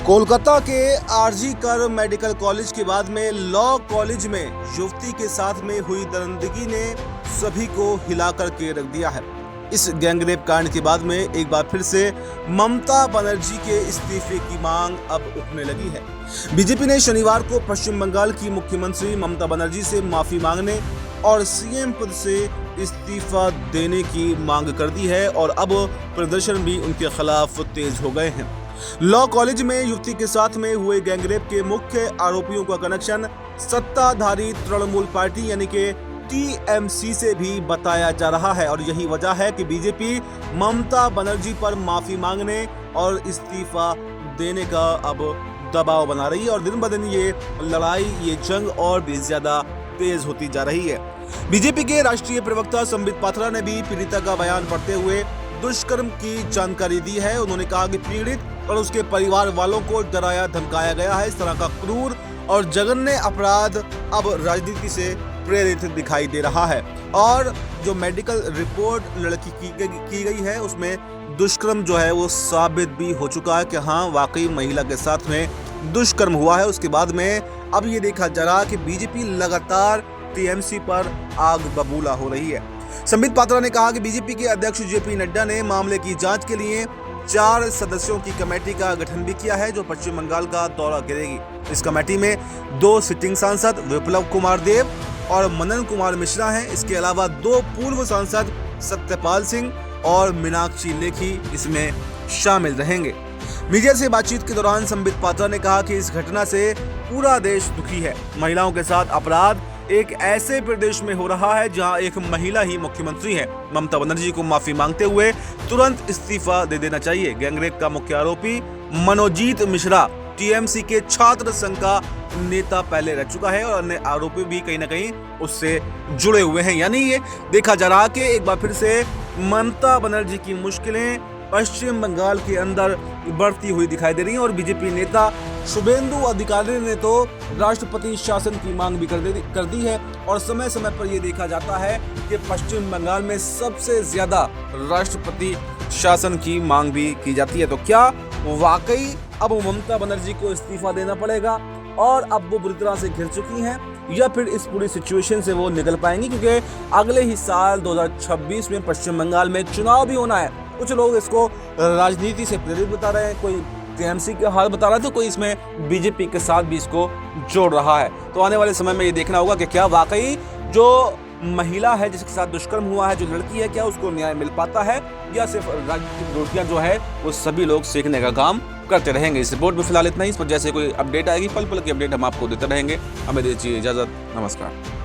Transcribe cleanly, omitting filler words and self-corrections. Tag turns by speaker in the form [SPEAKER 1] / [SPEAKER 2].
[SPEAKER 1] कोलकाता के आरजी कर medical college के बाद में लॉ कॉलेज में युवती के साथ में हुई दरिंदगी ने सभी को हिलाकर के रख दिया है। इस गैंगरेप कांड के बाद में एक बार फिर से ममता बनर्जी के इस्तीफे की मांग अब उठने लगी है। बीजेपी ने शनिवार को पश्चिम बंगाल की मुख्यमंत्री ममता बनर्जी से माफी मांगने और सीएम पद से इस्तीफा देने की मांग कर दी है और अब प्रदर्शन भी उनके खिलाफ तेज हो गए हैं। लॉ कॉलेज में युवती के साथ में हुए गैंगरेप के मुख्य आरोपियों का कनेक्शन सत्ताधारी तृणमूल पार्टी यानी कि टीएमसी से भी बताया जा रहा है और यही वजह है कि बीजेपी ममता बनर्जी पर माफी मांगने और इस्तीफा देने का अब दबाव बना रही है और दिन ब दिन ये लड़ाई, ये जंग और भी ज्यादा तेज होती जा रही है। बीजेपी के राष्ट्रीय प्रवक्ता संबित पात्रा ने भी पीड़िता का बयान पढ़ते हुए दुष्कर्म की जानकारी दी है। उन्होंने कहा कि पीड़ित और उसके परिवार वालों को डराया धमकाया गया है। इस तरह का क्रूर और जघन्य अपराध अब राजनीति से प्रेरित दिखाई दे रहा है और जो मेडिकल रिपोर्ट लड़की की गई है उसमें दुष्कर्म जो है वो साबित भी हो चुका है कि हाँ वाकई महिला के साथ में दुष्कर्म हुआ है। उसके बाद में अब ये देखा जा रहा कि बीजेपी लगातार टीएमसी पर आग बबूला हो रही है। संबित पात्रा ने कहा कि बीजेपी के अध्यक्ष जेपी नड्डा ने मामले की जांच के लिए 4 सदस्यों की कमेटी का गठन भी किया है जो पश्चिम बंगाल का दौरा करेगी। इस कमेटी में 2 सिटिंग सांसद विप्लव कुमार देव और मनन कुमार मिश्रा हैं। इसके अलावा 2 पूर्व सांसद सत्यपाल सिंह और मीनाक्षी लेखी इसमें शामिल रहेंगे। मीडिया से बातचीत के दौरान संबित पात्रा ने कहा कि इस घटना से पूरा देश दुखी है। महिलाओं के साथ अपराध एक ऐसे प्रदेश में हो रहा है जहां एक महिला ही मुख्यमंत्री है। ममता बनर्जी को माफी मांगते हुए तुरंत इस्तीफा दे देना चाहिए। गैंगरेप का मुख्य आरोपी मनोजीत मिश्रा टीएमसी के छात्र संघ का नेता पहले रह चुका है और अन्य आरोपी भी कहीं ना कहीं उससे जुड़े हुए हैं। यानी ये देखा जा रहा कि एक बार फिर से ममता बनर्जी की मुश्किलें पश्चिम बंगाल के अंदर बढ़ती हुई दिखाई दे रही हैं और बीजेपी नेता शुभेंदु अधिकारी ने तो राष्ट्रपति शासन की मांग भी कर दी है और समय समय पर यह देखा जाता है कि पश्चिम बंगाल में सबसे ज्यादा राष्ट्रपति शासन की मांग भी की जाती है। तो क्या वाकई अब ममता बनर्जी को इस्तीफा देना पड़ेगा और अब वो बुरी तरह से घिर चुकी हैं या फिर इस पूरी सिचुएशन से वो निकल पाएंगी, क्योंकि अगले ही साल 2026 में पश्चिम बंगाल में चुनाव भी होना है। कुछ लोग इसको राजनीति से प्रेरित बता रहे हैं, कोई टीएमसी का हाल बता रहा है तो कोई इसमें बीजेपी के साथ भी इसको जोड़ रहा है। तो आने वाले समय में ये देखना होगा कि क्या वाकई जो महिला है जिसके साथ दुष्कर्म हुआ है, जो लड़की है, क्या उसको न्याय मिल पाता है या सिर्फ राजनीतिक रोटियां जो है वो सभी लोग सेकने का काम करते रहेंगे। इस रिपोर्ट में फिलहाल इतना ही। इस पर जैसे कोई अपडेट आएगी पल पल की अपडेट हम आपको देते रहेंगे। हमें दीजिए इजाजत। नमस्कार।